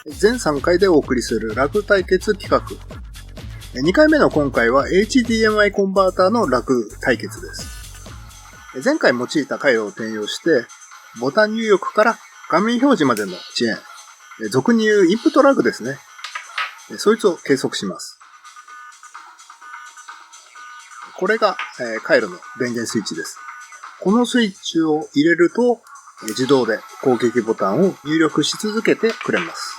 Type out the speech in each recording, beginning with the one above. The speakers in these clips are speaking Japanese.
全3回でお送りするラグ対決企画。2回目の今回は HDMI コンバーターのラグ対決です。前回用いた回路を転用して、ボタン入力から画面表示までの遅延、俗に言うインプットラグですね。そいつを計測します。これが回路の電源スイッチです。このスイッチを入れると、自動で攻撃ボタンを入力し続けてくれます。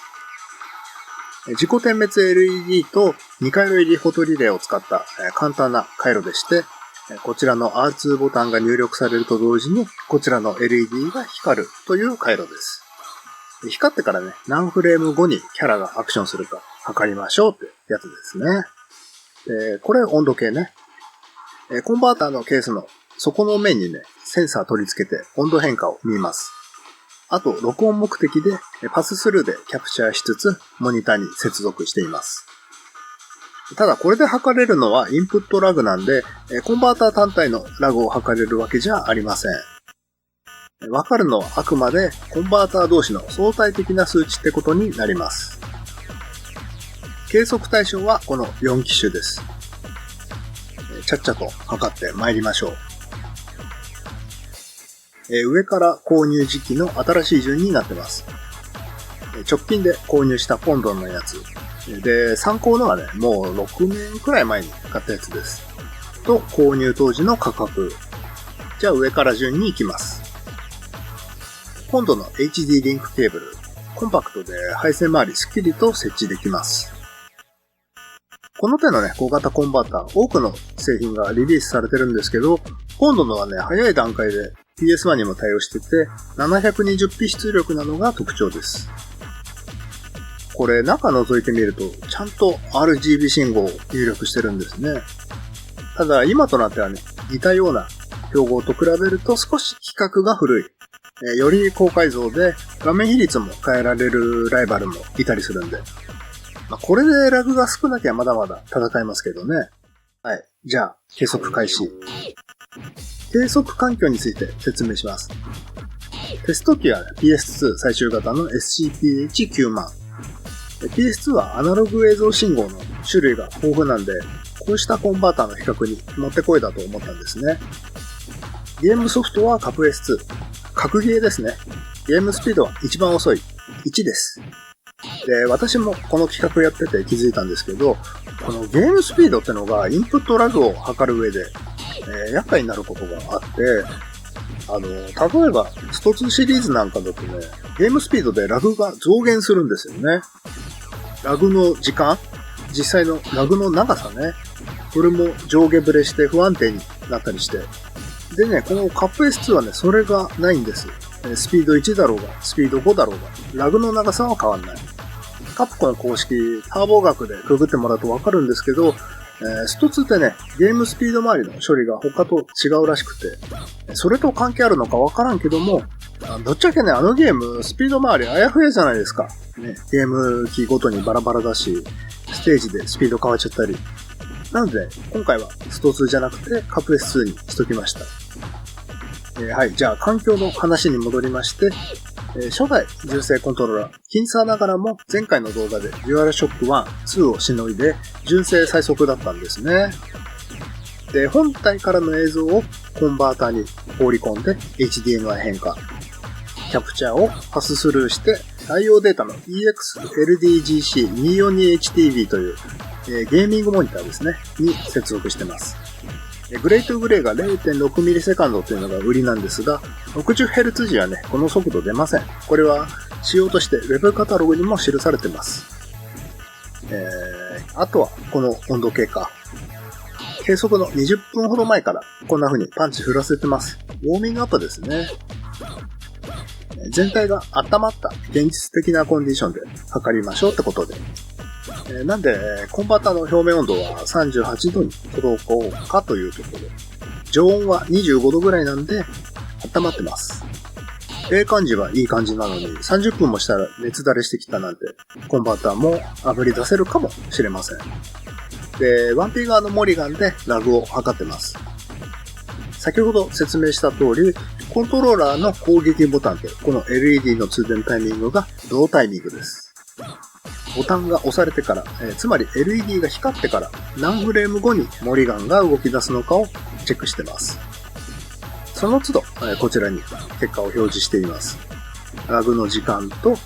自己点滅 LED と2回路入りフォトリレーを使った簡単な回路でして、こちらの R2 ボタンが入力されると同時に、こちらの LED が光るという回路です。光ってからね、何フレーム後にキャラがアクションするか測りましょうってやつですね。これ温度計ね。コンバーターのケースの底の面にね、センサー取り付けて温度変化を見ます。あと、録音目的でパススルーでキャプチャーしつつ、モニターに接続しています。ただ、これで測れるのはインプットラグなんで、コンバーター単体のラグを測れるわけじゃありません。わかるのはあくまでコンバーター同士の相対的な数値ってことになります。計測対象はこの4機種です。ちゃっちゃと測って参りましょう。上から購入時期の新しい順になってます。直近で購入したポンドのやつ。で、参考のはね、もう6年くらい前に買ったやつです。と、購入当時の価格。じゃあ上から順に行きます。ポンドの HD リンクケーブル。コンパクトで配線周りスッキリと設置できます。この手のね、小型コンバーター、多くの製品がリリースされてるんですけど、ポンドのはね、早い段階で PS1 にも対応してて、720p 出力なのが特徴です。これ、中覗いてみると、ちゃんと RGB 信号を入力してるんですね。ただ、今となってはね、似たような競合と比べると少し規格が古い。より高解像で画面比率も変えられるライバルもいたりするんで、これでラグが少なきゃまだまだ戦えますけどね。はい。じゃあ、計測開始。計測環境について説明します。テスト機は PS2 最終型の SCPH90000。PS2 はアナログ映像信号の種類が豊富なんで、こうしたコンバーターの比較にもってこいだと思ったんですね。ゲームソフトはカプ S2。格ゲーですね。ゲームスピードは一番遅い。1です。で、私もこの企画やってて気づいたんですけど、このゲームスピードってのがインプットラグを測る上で、厄介になることがあって、例えばスト2シリーズなんかだとね、ゲームスピードでラグが増減するんですよね。ラグの時間、実際のラグの長さね、それも上下ブレして不安定になったりして。でね、このカップ S2 はね、それがないんです。スピード1だろうが、スピード5だろうが、ラグの長さは変わんない。カプコン公式ターボ学でくぐってもらうとわかるんですけど、スト2ってね、ゲームスピード周りの処理が他と違うらしくて、それと関係あるのかわからんけども、ぶっちゃけね、あのゲーム、スピード周りあやふやじゃないですか。ね、ゲーム機ごとにバラバラだし、ステージでスピード変わっちゃったり。なので、今回はスト2じゃなくてカプ S2 にしときました。はい、じゃあ環境の話に戻りまして、初代純正コントローラー、僅差ながらも前回の動画でデュアルショック1、2をしのいで純正最速だったんですね。で、本体からの映像をコンバーターに放り込んで HDMI 変換。キャプチャーをパススルーして対応データの EX-LDGC242HTV という、ゲーミングモニターですね、に接続してます。グレートグレーが 0.6ms というのが売りなんですが、60Hz 時はね、この速度出ません。これは仕様として Web カタログにも記されてます。あとはこの温度計か。計測の20分ほど前からこんな風にパンチ振らせてます。ウォーミングアップですね。全体が温まった現実的なコンディションで測りましょうってことで。なんで、コンバーターの表面温度は38度に届こうかというところ。常温は25度ぐらいなんで、温まってます。感じはいい感じなのに、30分もしたら熱垂れしてきたなんて、コンバーターも炙り出せるかもしれません。で、1P 側のモリガンでラグを測ってます。先ほど説明した通り、コントローラーの攻撃ボタンとこの LED の通電タイミングが同タイミングです。ボタンが押されてから、つまり LED が光ってから何フレーム後にモリガンが動き出すのかをチェックしてます。その都度、こちらに結果を表示しています。ラグの時間と、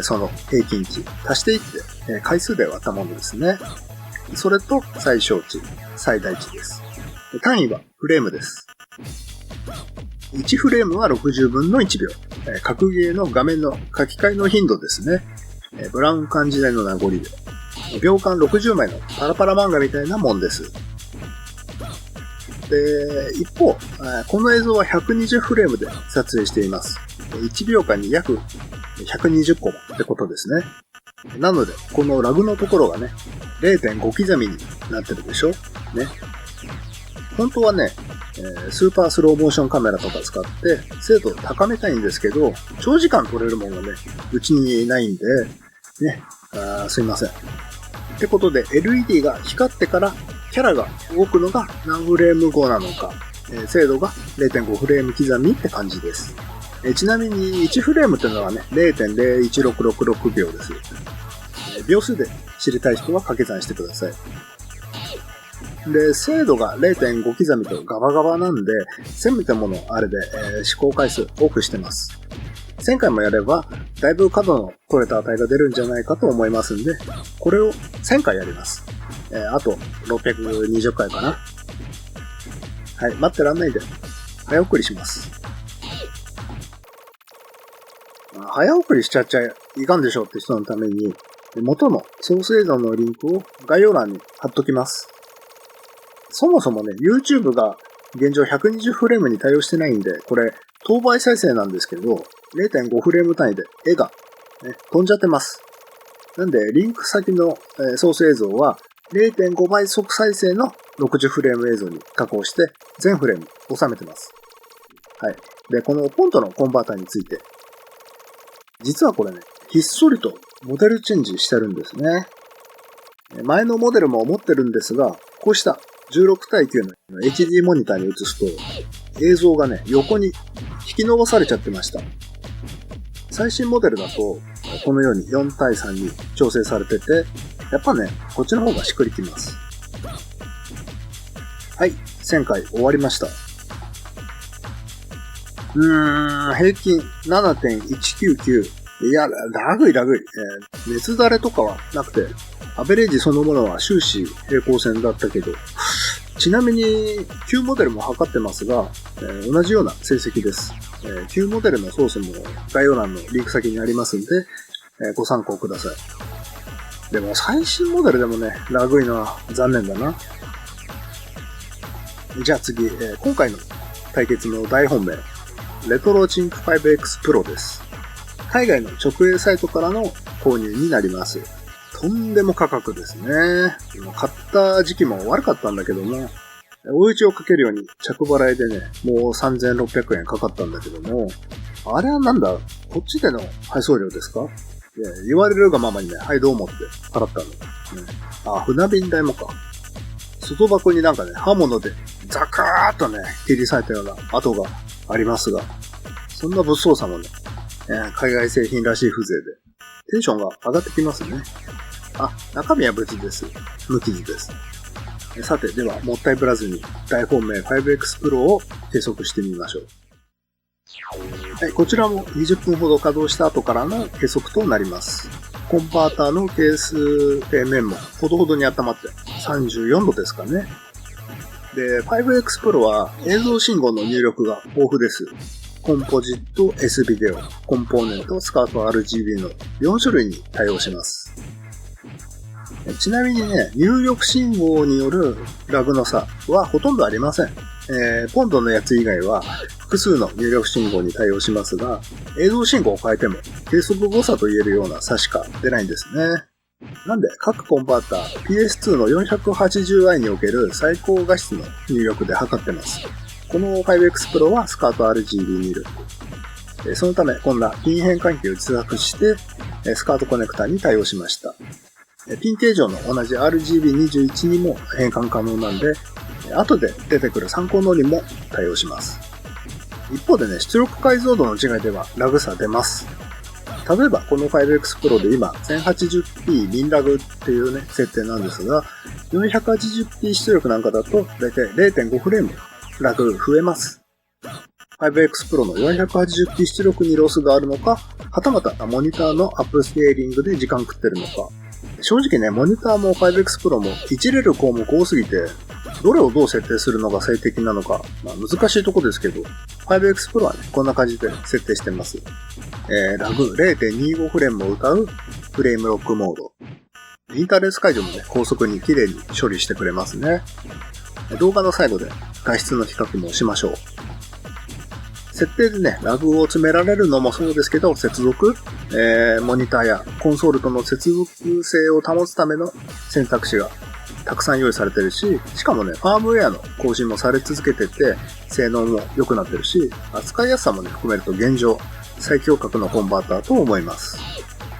その平均値足していって、回数で割ったものですね。それと最小値、最大値です。単位はフレームです。1フレームは60分の1秒。格ゲーの画面の書き換えの頻度ですね。ブラウン管時代の名残で、秒間60枚のパラパラ漫画みたいなもんです。で、一方、この映像は120フレームで撮影しています。1秒間に約120コマってことですね。なので、このラグのところがね、0.5 刻みになってるでしょね。本当はね、スーパースローモーションカメラとか使って精度を高めたいんですけど、長時間撮れるものがね、うちにないんで、ね、すいません。ってことで、LED が光ってからキャラが動くのが何フレーム後なのか、精度が 0.5 フレーム刻みって感じです。ちなみに1フレームっていうのはね、0.01666 秒です。秒数で知りたい人は掛け算してください。で、精度が 0.5 刻みとガバガバなんで、せめてものあれで、試行回数多くしてます。1000回もやれば、だいぶ角の取れた値が出るんじゃないかと思いますんで、これを1000回やります。あと620回かな。はい、待ってらんないんで、早送りします。早送りしちゃっちゃいかんでしょって人のために、元のソース映像のリンクを概要欄に貼っときます。そもそもね、YouTube が現状120フレームに対応してないんで、これ、等倍再生なんですけど、0.5 フレーム単位で絵が、ね、飛んじゃってます。なんで、リンク先の、ソース映像は 0.5 倍速再生の60フレーム映像に加工して、全フレーム収めてます。はい。で、このフォントのコンバーターについて、実はこれね、ひっそりとモデルチェンジしてるんですね。前のモデルも持ってるんですが、こうした16対9の HD モニターに映すと、映像がね、横に引き伸ばされちゃってました。最新モデルだと、このように4対3に調整されてて、やっぱね、こっちの方がしっくりきます。はい、1000回終わりました。平均 7.199。いや、ラグい。熱だれとかはなくて、アベレージそのものは終始平行線だったけど、ちなみに旧モデルも測ってますが、同じような成績です。旧モデルのソースも概要欄のリンク先にありますんで、ご参考ください。でも最新モデルでもね、ラグいのは残念だな。じゃあ次、今回の対決の大本命、レトロチンク 5X Pro です。海外の直営サイトからの購入になります。とんでも価格ですね。買った時期も悪かったんだけども、追い打ちをかけるように着払いでね、もう3600円かかったんだけども、あれはなんだ、こっちでの配送料ですか？言われるがままにね、はいどうもって払ったの。船便代もか。外箱になんかね、刃物でザクーッとね、切り裂いたような跡がありますが、そんな物騒さもね、海外製品らしい風情で、テンションが上がってきますね。中身は無事です。無傷です。さて、では、もったいぶらずに大本命 5X Pro を計測してみましょう。はい、こちらも20分ほど稼働した後からの計測となります。コンバーターのケース底面もほどほどに温まって34度ですかね。で、5X Pro は映像信号の入力が豊富です。コンポジット、S ビデオ、コンポーネント、スカート RGB の4種類に対応します。ちなみにね、入力信号によるラグの差はほとんどありません。ポンドのやつ以外は複数の入力信号に対応しますが、映像信号を変えても計測誤差と言えるような差しか出ないんですね。なんで各コンバーター PS2 の 480i における最高画質の入力で測ってます。この 5X Pro はスカート RGB 入力。そのためこんなピン変換器を自作してスカートコネクタに対応しました。ピン形状の同じ RGB21 にも変換可能なんで、後で出てくる参考のにも対応します。一方でね、出力解像度の違いではラグ差出ます。例えばこの 5X Pro で今 1080p ミンラグっていうね、設定なんですが、480p 出力なんかだとだいたい 0.5 フレームラグ増えます。5X Pro の 480p 出力にロスがあるのか、はたまたモニターのアップスケーリングで時間食ってるのか。正直ね、モニターも 5X Pro もいじれる項目多すぎて、どれをどう設定するのが最適なのか、難しいとこですけど、5X Pro はね、こんな感じで設定してます。ラグ 0.25 フレームを歌うフレームロックモード。インターレース解除もね、高速に綺麗に処理してくれますね。動画の最後で画質の比較もしましょう。設定でね、ラグを詰められるのもそうですけど、接続、モニターやコンソールとの接続性を保つための選択肢がたくさん用意されてるし、しかもね、ファームウェアの更新もされ続けてて、性能も良くなってるし、扱いやすさもね、含めると現状、最強格のコンバーターと思います。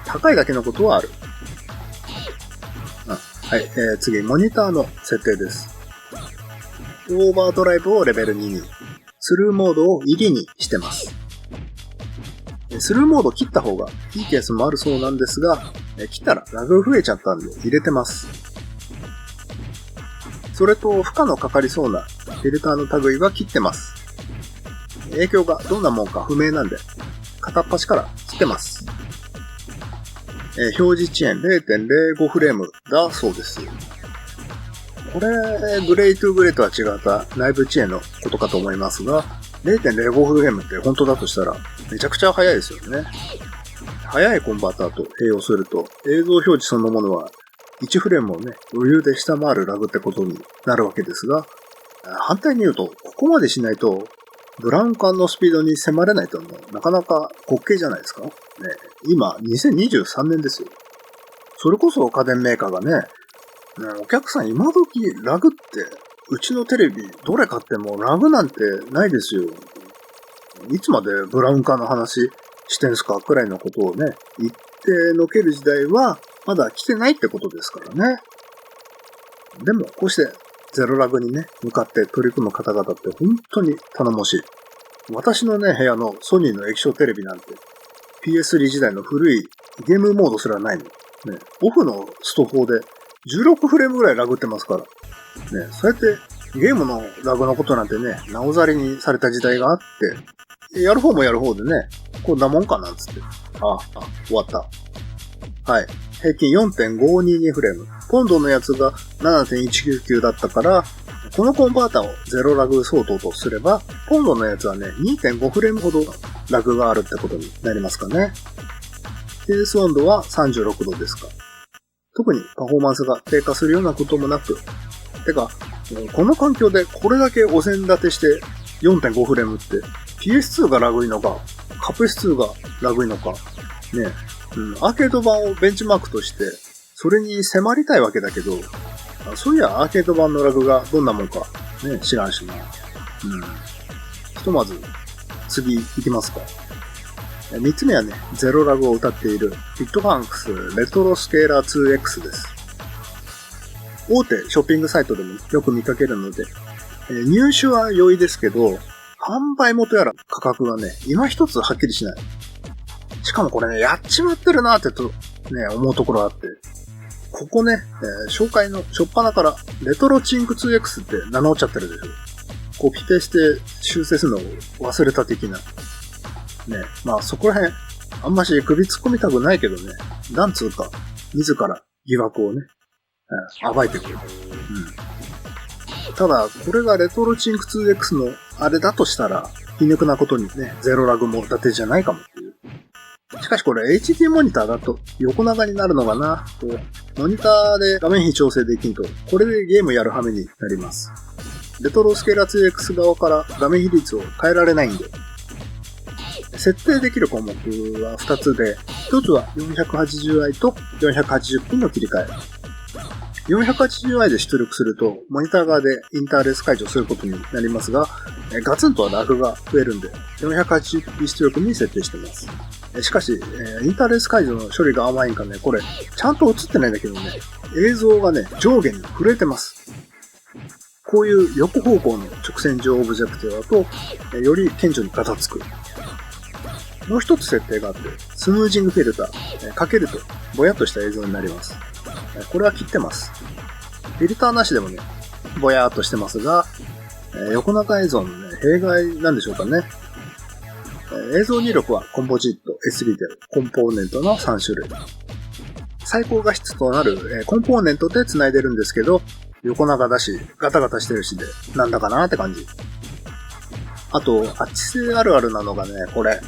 高いだけのことはある。はい、次、モニターの設定です。オーバードライブをレベル2に、スルーモードを入りにしてます。スルーモード切った方がいいケースもあるそうなんですが、切ったらラグ増えちゃったんで入れてます。それと負荷のかかりそうなフィルターの類は切ってます。影響がどんなもんか不明なんで、片っ端から切ってます。表示遅延 0.05 フレームだそうです。これ、グレイトゥグレーとは違った内部遅延のことかと思いますが、0.05 フレームって本当だとしたらめちゃくちゃ速いですよね。速いコンバーターと併用すると映像表示そのものは1フレームをね、余裕で下回るラグってことになるわけですが、反対に言うと、ここまでしないとブラウン管のスピードに迫れないとなかなか滑稽じゃないですか。ね、今、2023年ですよ。それこそ家電メーカーがね、お客さん今時ラグって、うちのテレビどれ買ってもラグなんてないですよ。いつまでブラウン管の話してんすかくらいのことをね、言ってのける時代はまだ来てないってことですからね。でもこうしてゼロラグにね、向かって取り組む方々って本当に頼もしい。私のね、部屋のソニーの液晶テレビなんて PS3 時代の古いゲームモードすらないの。ね、オフのスト4で16フレームぐらいラグってますから。ね、そうやってゲームのラグのことなんてね、なおざりにされた時代があって、やる方もやる方でね、こんなもんかなんつって。終わった。はい。平均 4.522 フレーム。ポンドのやつが 7.199 だったから、このコンバータをゼロラグ相当とすれば、ポンドのやつはね、2.5 フレームほどラグがあるってことになりますかね。ケース温度は36度ですか。特にパフォーマンスが低下するようなこともなく、てか、この環境でこれだけお膳立てして 4.5 フレームって PS2 がラグいのか、カプ S2 がラグいのか、ね、アーケード版をベンチマークとして、それに迫りたいわけだけど、そういやアーケード版のラグがどんなもんか、ね、知らんしな。ひとまず、次行きますか。3つ目はね、ゼロラグを歌っている Bitfunks レトロスケーラー 2X です。大手ショッピングサイトでもよく見かけるので、入手は良いですけど、販売元やら価格がね、今一つはっきりしない。しかもこれね、やっちまってるなーってと、ね、思うところがあって、ここね、紹介の初っ端からレトロチンク 2X って名乗っちゃってるでしょ。コピペして修正するのを忘れた的な。ね、まあそこら辺、あんまし首突っ込みたくないけどね、なんつうか、自ら疑惑をね、暴いてくる。ただ、これがレトロチンク 2X のあれだとしたら、皮肉なことにね、ゼロラグも伊達じゃないかもっていう。しかしこれ HD モニターだと横長になるのかなと、モニターで画面比調整できんと、これでゲームやる羽目になります。レトロスケーラー 2X 側から画面比率を変えられないんで、設定できる項目は2つで、1つは 480i と 480p の切り替え。480i で出力すると、モニター側でインターレース解除することになりますが、ガツンとはラグが増えるんで、480p 出力に設定しています。しかし、インターレース解除の処理が甘いんかね、これ、ちゃんと映ってないんだけどね、映像がね、上下に震えてます。こういう横方向の直線上オブジェクトだと、より顕著にガタつく。もう一つ設定があって、スムージングフィルター、かけるとぼやっとした映像になります。これは切ってます。フィルターなしでもね、ぼやっとしてますが、横長映像のね、弊害なんでしょうかね。映像入力はコンポジット、S3 でコンポーネントの3種類。最高画質となるコンポーネントで繋いでるんですけど、横長だし、ガタガタしてるしで、なんだかなって感じ。あと、あっち性あるあるなのがね、これ。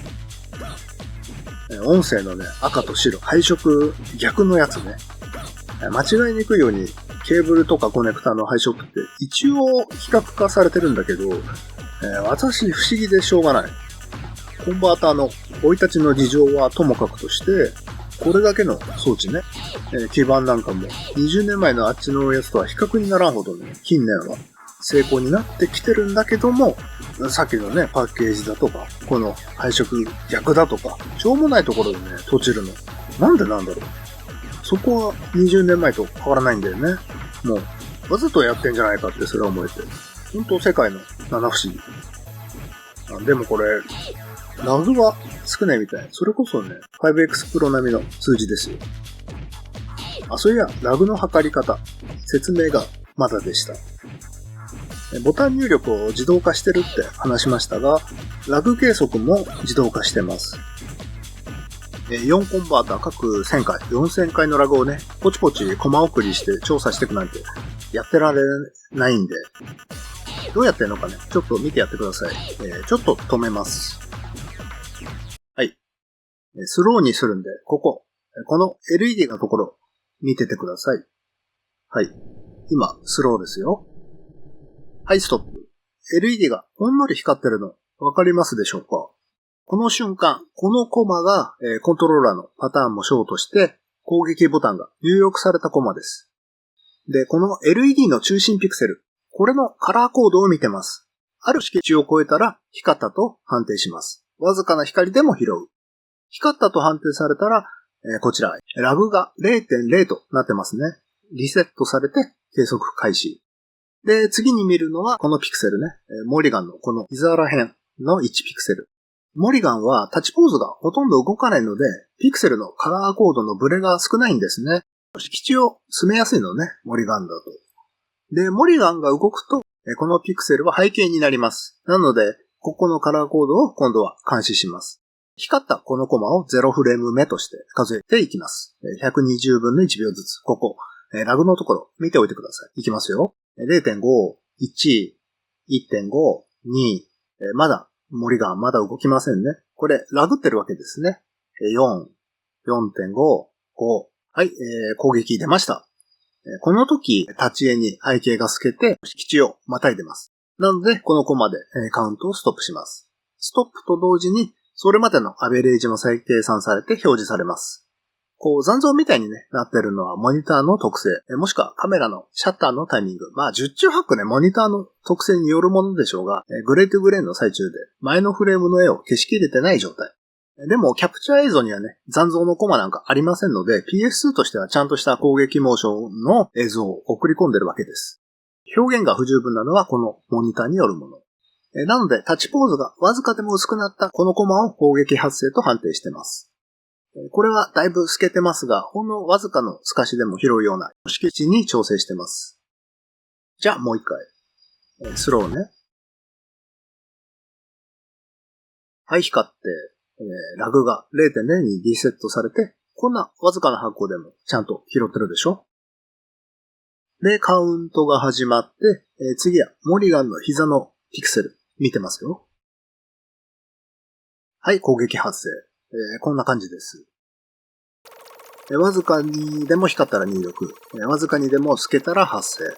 音声のね、赤と白、配色逆のやつね。間違いにくいように、ケーブルとかコネクタの配色って一応比較化されてるんだけど、私不思議でしょうがない。コンバーターの生い立ちの事情はともかくとして、これだけの装置ね、基板なんかも20年前のあっちのやつとは比較にならんほどね、近年は成功になってきてるんだけども、さっきのね、パッケージだとか、この配色逆だとか、しょうもないところでね、閉じるの。なんでなんだろう。そこは20年前と変わらないんだよね。もう、わざとやってんじゃないかってそれは思えて。本当世界の七不思議。でもこれ、ラグは少ないみたい。それこそね、5X Pro 並みの数字ですよ。そういや、ラグの測り方、説明がまだでした。ボタン入力を自動化してるって話しましたが、ラグ計測も自動化してます。4コンバーター各1000回、4000回のラグをね、ポチポチコマ送りして調査していくなんてやってられないんで、どうやってんのかね、ちょっと見てやってください。ちょっと止めます。はい。スローにするんで、この LED のところ見ててください。はい。今、スローですよ。はい、ストップ。LED がほんのり光ってるのわかりますでしょうか？この瞬間、このコマが、コントローラーのパターンもショートして攻撃ボタンが入力されたコマです。で、この LED の中心ピクセル、これのカラーコードを見てます。ある識値を超えたら光ったと判定します。わずかな光でも拾う。光ったと判定されたら、こちら、ラグが 0.0 となってますね。リセットされて計測開始。で、次に見るのはこのピクセルね。モリガンのこの膝ら辺の1ピクセル。モリガンはタッチポーズがほとんど動かないので、ピクセルのカラーコードのブレが少ないんですね。識値を詰めやすいのね、モリガンだと。で、モリガンが動くと、このピクセルは背景になります。なので、ここのカラーコードを今度は監視します。光ったこのコマを0フレーム目として数えていきます。120分の1秒ずつ、ここ、ラグのところ見ておいてください。いきますよ。0.5、1、1.5、2、まだ、モリガンまだ動きませんね。これ、ラグってるわけですね。4、4.5、5。はい、攻撃出ました。この時、立ち絵に背景が透けて、識値をまたいでます。なので、このコマでカウントをストップします。ストップと同時に、それまでのアベレージも再計算されて表示されます。こう、残像みたいにね、なってるのはモニターの特性、もしくはカメラのシャッターのタイミング。まあ、十中八九ね、モニターの特性によるものでしょうが、グレートグレーンの最中で前のフレームの絵を消しきれてない状態。でも、キャプチャー映像にはね、残像のコマなんかありませんので、PS2 としてはちゃんとした攻撃モーションの映像を送り込んでるわけです。表現が不十分なのはこのモニターによるもの。なので、タッチポーズがわずかでも薄くなったこのコマを攻撃発生と判定しています。これはだいぶ透けてますが、ほんのわずかの透かしでも拾うような識値に調整しています。じゃあもう一回。スローね。はい、光って、ラグが 0.0 にリセットされて、こんなわずかな発光でもちゃんと拾ってるでしょ？で、カウントが始まって、次はモリガンの膝のピクセル見てますよ。はい、攻撃発生。こんな感じです。わずかにでも光ったら入力。わずかにでも透けたら発生。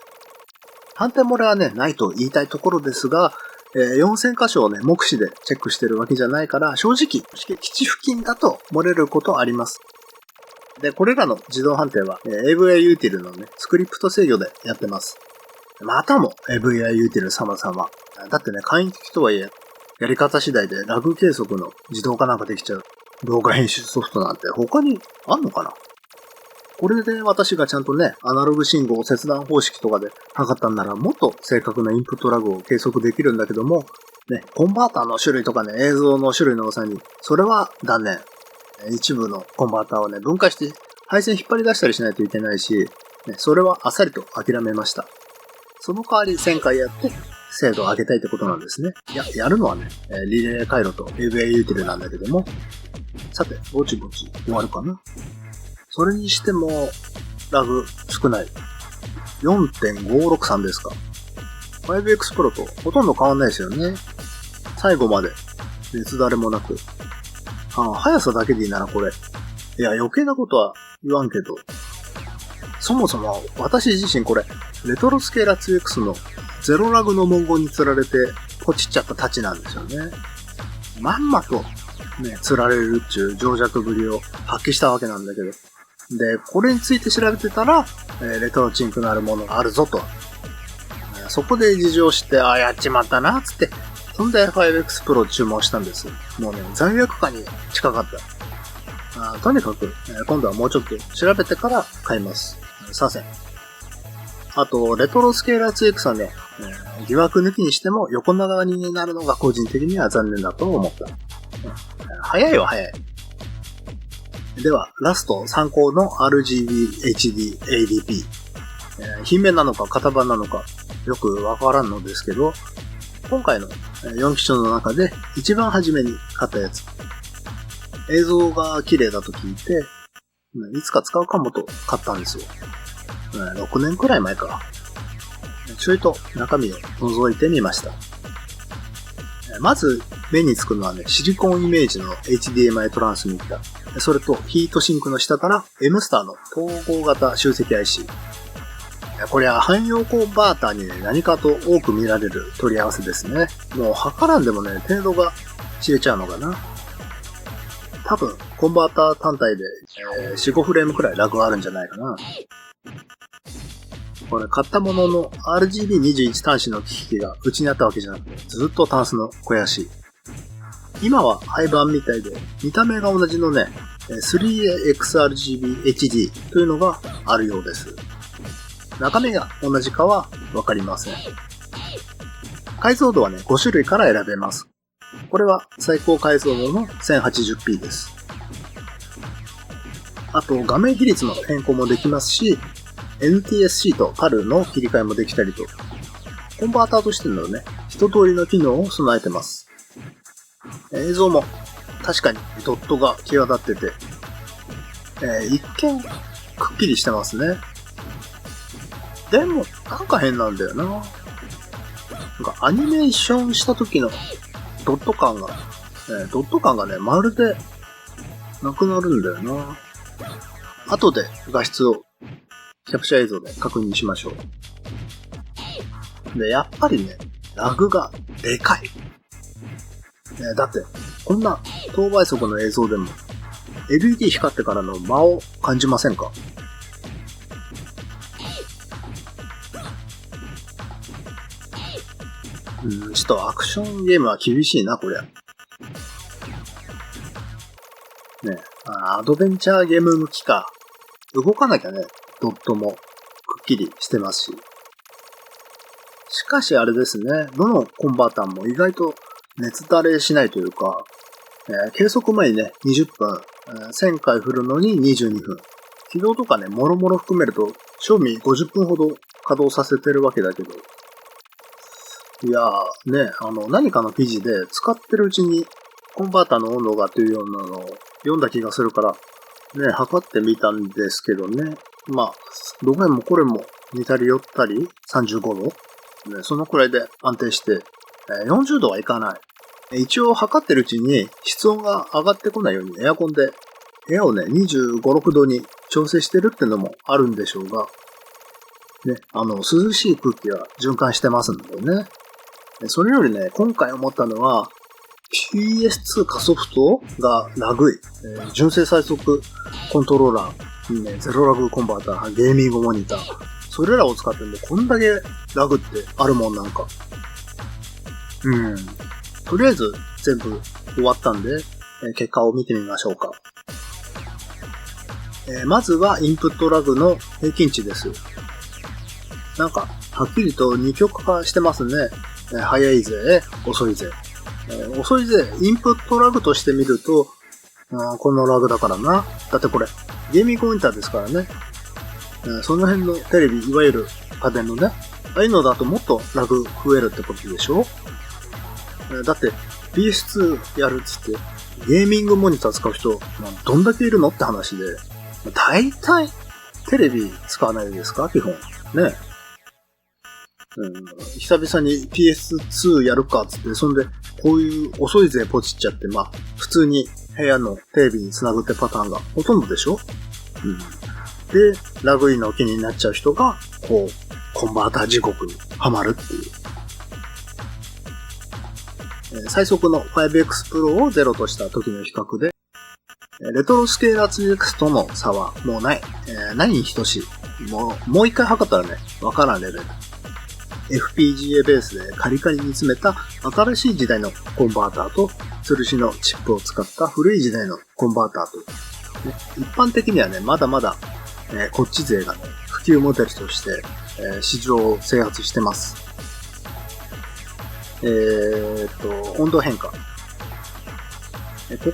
判定漏れはね、ないと言いたいところですが、4000箇所をね、目視でチェックしてるわけじゃないから、正直、識値付近だと漏れることあります。で、これらの自動判定は、AVI ユーティルのね、スクリプト制御でやってます。またも AVI ユーティル様々。だってね、簡易的とはいえ、やり方次第でラグ計測の自動化なんかできちゃう動画編集ソフトなんて他にあんのかな？これで私がちゃんとね、アナログ信号を切断方式とかで測ったんならもっと正確なインプットラグを計測できるんだけども、ね、コンバーターの種類とかね、映像の種類の多さに、それは断念。一部のコンバーターをね、分解して配線引っ張り出したりしないといけないし、それはあっさりと諦めました。その代わり1000回やって精度を上げたいってことなんですね。やるのはね、リレー回路と AVA ユーティルなんだけども、さて、ぼちぼち終わるかな。それにしても、ラグ少ない。4.563 ですか。5X Pro とほとんど変わんないですよね。最後まで熱だれもなく。速さだけでいいならこれ。いや、余計なことは言わんけど。そもそも私自身これ、レトロスケーラ 2X のゼロラグの文言に釣られてポチっちゃったたちなんですよね。まんまとね、釣られるっちゅう情弱ぶりを発揮したわけなんだけど。で、これについて調べてたら、レトロチンクなるものがあるぞと。そこで事情して、やっちまったな、つって。そんで 5X Pro 注文したんです。もうね、罪悪感に近かった。とにかく、今度はもうちょっと調べてから買います。させん。あと、レトロスケーラー 2X はね、疑惑抜きにしても横長になるのが個人的には残念だと思った。早いは早い。では、ラスト参考の RGB HD ADP。品面なのか型番なのかよくわからんのですけど、今回の4機種の中で一番初めに買ったやつ。映像が綺麗だと聞いて、いつか使うかもと買ったんですよ。6年くらい前か。ちょいと中身を覗いてみました。まず目につくのはね、シリコンイメージの HDMI トランスミッター。それとヒートシンクの下から M スターの統合型集積 IC。これは汎用コンバーターにね、何かと多く見られる取り合わせですね。もう測らんでもね、程度が知れちゃうのかな。多分、コンバーター単体で、4、5フレームくらいラグがあるんじゃないかな。これ買ったものの RGB21 端子の機器がうちにあったわけじゃなくて、ずっと端子の肥やし。今は廃盤みたいで、見た目が同じのね、3AXRGB HD というのがあるようです。中身が同じかはわかりません。解像度はね、5種類から選べます。これは最高解像度の 1080p です。あと画面比率の変更もできますし、NTSC と PAL の切り替えもできたりと、コンバーターとしてのね、一通りの機能を備えてます。映像も確かにドットが際立ってて、一見くっきりしてますね。でも、なんか変なんだよな。なんかアニメーションした時のドット感がね、まるでなくなるんだよな。後で画質をキャプチャー映像で確認しましょう。で、やっぱりね、ラグがでかい。だって、こんな等倍速の映像でも LED 光ってからの間を感じませんか？ちょっとアクションゲームは厳しいな、こりゃ。ね、アドベンチャーゲーム向きか。動かなきゃね、ドットもくっきりしてますし。しかしあれですね、どのコンバーターも意外と熱垂れしないというか、計測前にね、20分、1000回振るのに22分。起動とかね、もろもろ含めると、賞味50分ほど稼働させてるわけだけど、いやーね、何かの記事で使ってるうちにコンバーターの温度がというようなのを読んだ気がするから、ね、測ってみたんですけどね。まあ、どこへもこれも似たり寄ったり35度、ね、そのくらいで安定して、40度はいかない。一応測ってるうちに室温が上がってこないようにエアコンで部屋をね、25、6度に調整してるってのもあるんでしょうが、ね、涼しい空気が循環してますんでね。それよりね、今回思ったのは、PS2 かソフトがラグい。純正最速コントローラーにね、ゼロラグコンバーター、ゲーミングモニター。それらを使ってもこんだけラグってあるもんなんか。とりあえず全部終わったんで、結果を見てみましょうか。まずはインプットラグの平均値です。なんか、はっきりと二極化してますね。早いぜ、遅いぜ。遅いぜ、インプットラグとして見ると、このラグだからな。だってこれ、ゲーミングモニターですからね。その辺のテレビ、いわゆる家電のね、ああいうのだともっとラグ増えるってことでしょ？だって PS2 やるっつって、ゲーミングモニター使う人、どんだけいるのって話で、大体テレビ使わないですか？基本。ね。久々に PS2 やるかっつって、そんで、こういう遅いぜポチっちゃって、普通に部屋のテレビにつなぐってパターンがほとんどでしょ？で、ラグいの気になっちゃう人が、こう、コンバーター地獄にはまるっていう。最速の 5X Pro をゼロとした時の比較で、レトロスケーラー 2X との差はもうない。何に等しい。もう一回測ったらね、わからんレベル。FPGA ベースでカリカリに詰めた新しい時代のコンバーターと、吊るしのチップを使った古い時代のコンバーターと、一般的にはね、まだまだ、こっち勢がね、普及モデルとして、市場を制圧してます。温度変化。こ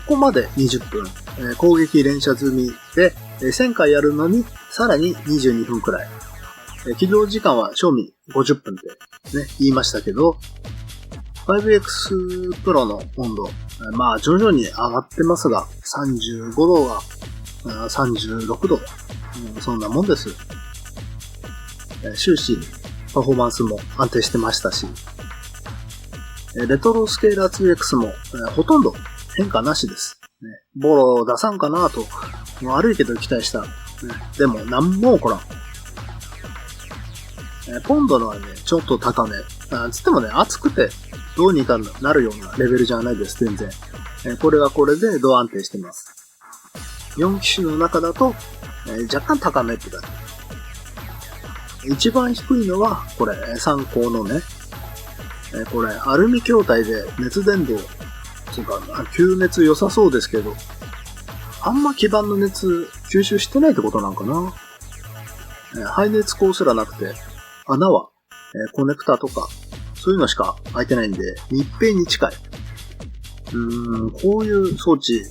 こまで20分、攻撃連射済みで、1000回やるのにさらに22分くらい。起動時間は賞味50分ってね、言いましたけど、5X Pro の温度、徐々に上がってますが、35度が36度、そんなもんです。終始、パフォーマンスも安定してましたし、レトロスケーラー 2X も、ほとんど変化なしです。ボロ出さんかなと、悪いけど期待した。でも、なんも起こらん。ポンドのはね、ちょっと高め。つってもね、熱くて、どうにかなるようなレベルじゃないです、全然。これはこれで度安定してます。4機種の中だと、若干高めって感じ。一番低いのは、これ、参考のね、これ、アルミ筐体で熱伝導、つうか、吸熱良さそうですけど、あんま基板の熱吸収してないってことなんかな。排熱口すらなくて、穴は、コネクタとか、そういうのしか開いてないんで、密閉に近い。こういう装置、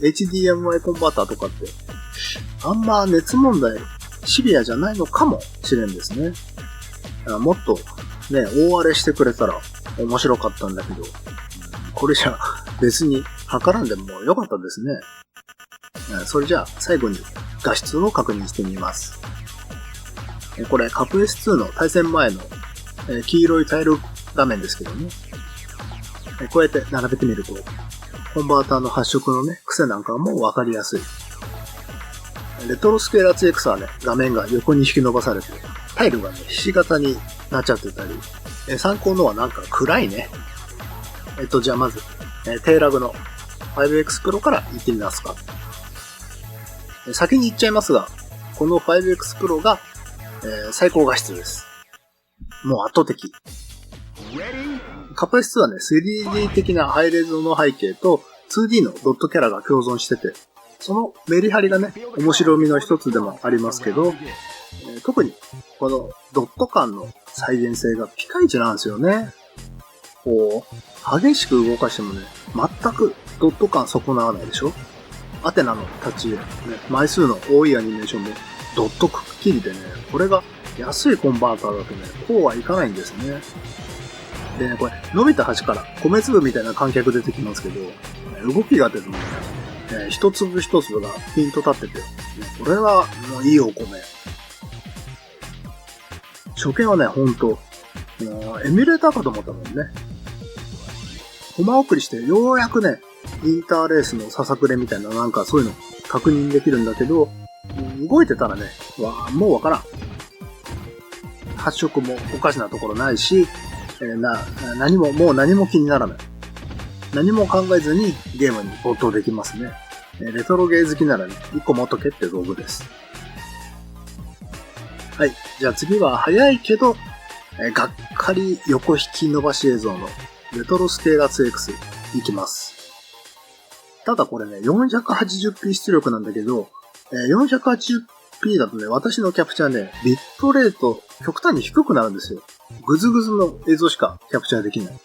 HDMI コンバーターとかって、あんま熱問題シビアじゃないのかもしれんですね。もっとね、大荒れしてくれたら面白かったんだけど、これじゃ別に測らんでもよかったですね。それじゃあ最後に画質を確認してみます。これカプ S2 の対戦前の黄色いタイル画面ですけどね。こうやって並べてみると、コンバーターの発色のね、癖なんかもわかりやすい。レトロスケーラー 2X はね、画面が横に引き伸ばされて、タイルがね、ひし形になっちゃってたり、参考のはなんか暗いね。じゃあまず、低ラグの 5X Pro から行ってみますか。先に言っちゃいますが、この 5X Pro が、最高画質です。もう圧倒的。カプ S2 はね、3D 的なハイレゾの背景と 2D のドットキャラが共存してて、そのメリハリがね、面白みの一つでもありますけど、特にこのドット感の再現性がピカイチなんですよね。こう、激しく動かしてもね、全くドット感損なわないでしょ？アテナの立ち絵、ね、枚数の多いアニメーションもドットくっきりでね、これが安いコンバーターだとね、こうはいかないんですね。でね、これ、伸びた端から米粒みたいな観客出てきますけど、動きが出てもね、一粒一粒がピンと立ってて、これはもういいお米。初見はね、ほんと、エミュレーターかと思ったもんね。コマ送りしてようやくね、インターレースのささくれみたいななんかそういうの確認できるんだけど、動いてたらね、もうわからん。発色もおかしなところないし、何も気にならない。何も考えずにゲームに没頭できますね。レトロゲー好きならね、1個持っとけって道具です。はい。じゃあ次は早いけど、がっかり横引き伸ばし映像のレトロスケーラー 2X いきます。ただこれね、480p 出力なんだけど、480p だとね、私のキャプチャーね、ビットレート極端に低くなるんですよ。グズグズの映像しかキャプチャーできない。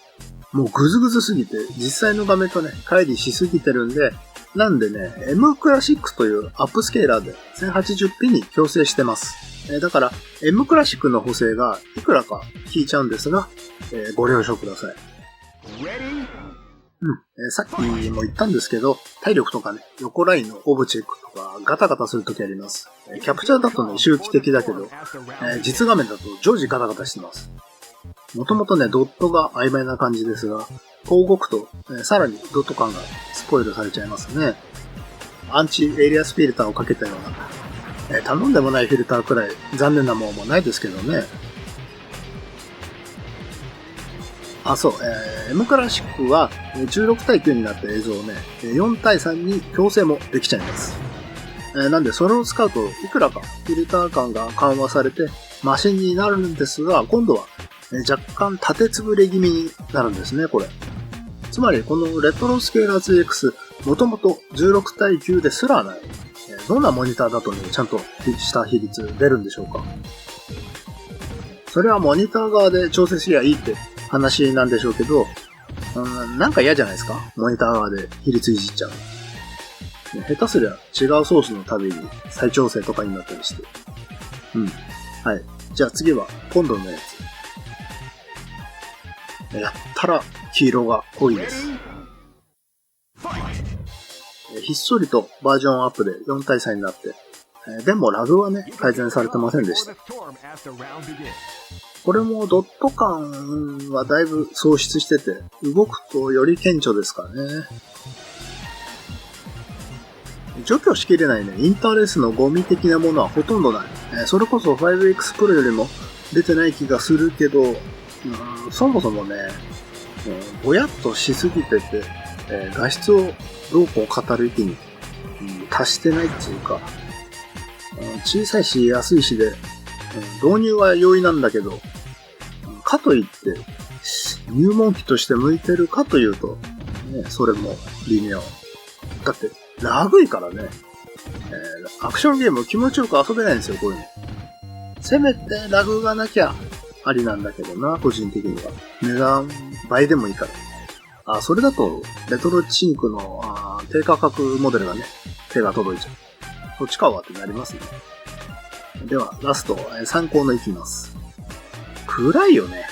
もうグズグズすぎて、実際の画面とね、乖離しすぎてるんで、なんでね、M クラシックというアップスケーラーで 1080p に矯正してます。だから M クラシックの補正がいくらか効いちゃうんですが、ご了承ください。さっきも言ったんですけど、体力とかね、横ラインのオブチェックとかガタガタするときあります。キャプチャーだとね、周期的だけど、実画面だと常時ガタガタしてます。もともとね、ドットが曖昧な感じですが、こう動くと、さらにドット感がスポイルされちゃいますね。アンチエイリアスフィルターをかけたような、頼んでもないフィルターくらい残念なものもないですけどね。そう、M クラシックは16対9になった映像をね、4対3に矯正もできちゃいます。なんでそれを使うといくらかフィルター感が緩和されてマシンになるんですが、今度は若干縦つぶれ気味になるんですね、これ。つまりこのレトロスケーラー 2X、もともと16対9ですらない。どんなモニターだとね、ちゃんとした比率出るんでしょうか。それはモニター側で調整すりゃいいって話なんでしょうけど、なんか嫌じゃないですか、モニター側で比率いじっちゃう。下手すりゃ違うソースのたびに再調整とかになったりして。はい。じゃあ次は今度のやつ。やったら黄色が濃いです。ひっそりとバージョンアップで4対3になって、でもラグはね、改善されてませんでした。これもドット感はだいぶ喪失してて、動くとより顕著ですからね。除去しきれないね、インターレースのゴミ的なものはほとんどない。それこそ 5X Pro よりも出てない気がするけど、そもそもね、ぼやっとしすぎてて、画質をどうこう語る域に、達してないっていうか、小さいし安いしで、導入は容易なんだけど、かといって入門機として向いてるかというと、それも微妙。だってラグいからね、アクションゲーム気持ちよく遊べないんですよ、こういうの。せめてラグがなきゃありなんだけどな、個人的には。値段倍でもいいから。それだとレトロチンクの低価格モデルがね、手が届いちゃう。そっちかはってなりますね。ではラスト、参考のいきます。暗いよね。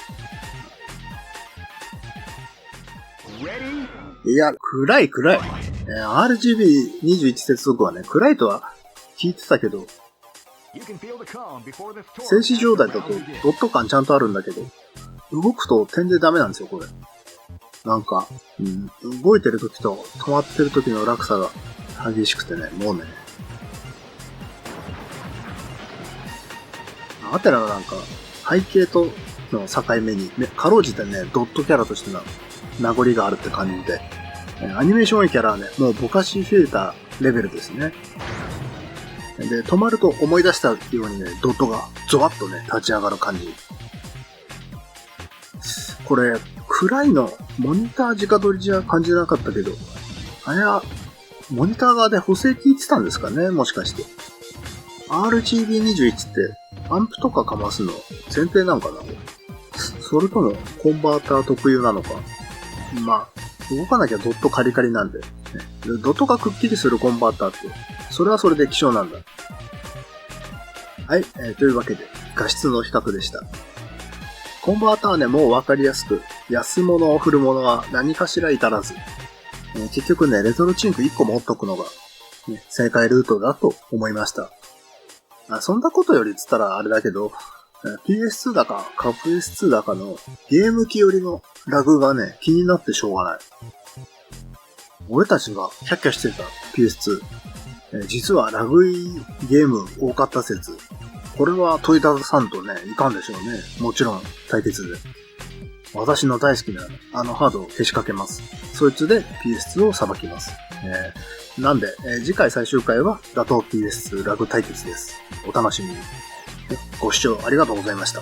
いや、暗い。RGB21 接続はね、暗いとは聞いてたけど、静止状態だとドット感ちゃんとあるんだけど、動くと点でダメなんですよ、これ。なんか、動いてる時と止まってる時の落差が激しくてね、もうね。アテナのなんか、背景との境目に、かろうじてね、ドットキャラとしての名残があるって感じで、アニメーションキャラはね、もうぼかしフィルターレベルですね。で、止まると思い出したようにね、ドットがゾワッとね、立ち上がる感じ。これ、暗いの、モニター直撮りじゃ感じなかったけど、あれは、モニター側で補正効いてたんですかね、もしかして。RGB21 って、アンプとかかますの前提なのかな、それともコンバーター特有なのか。まあ、動かなきゃドットカリカリなんで、ね、ドットがくっきりするコンバーターって、それはそれで希少なんだ。はい、というわけで、画質の比較でした。コンバーターね、もうわかりやすく、安物、古物は何かしら至らず、結局ね、レトロチンク1個持っとくのが、ね、正解ルートだと思いました。そんなことよりつったらあれだけど、PS2 だか、カプ S2 だかのゲーム機よりのラグがね、気になってしょうがない。俺たちがキャッキャしてた PS2、実はラグいゲーム多かった説。これは問いたださんとね、いかんでしょうね。もちろん対決で。私の大好きなあのハードをけしかけます。そいつで PS2 を裁きます。なんで、次回最終回は打倒 PS2 ラグ対決です。お楽しみに。ご視聴ありがとうございました。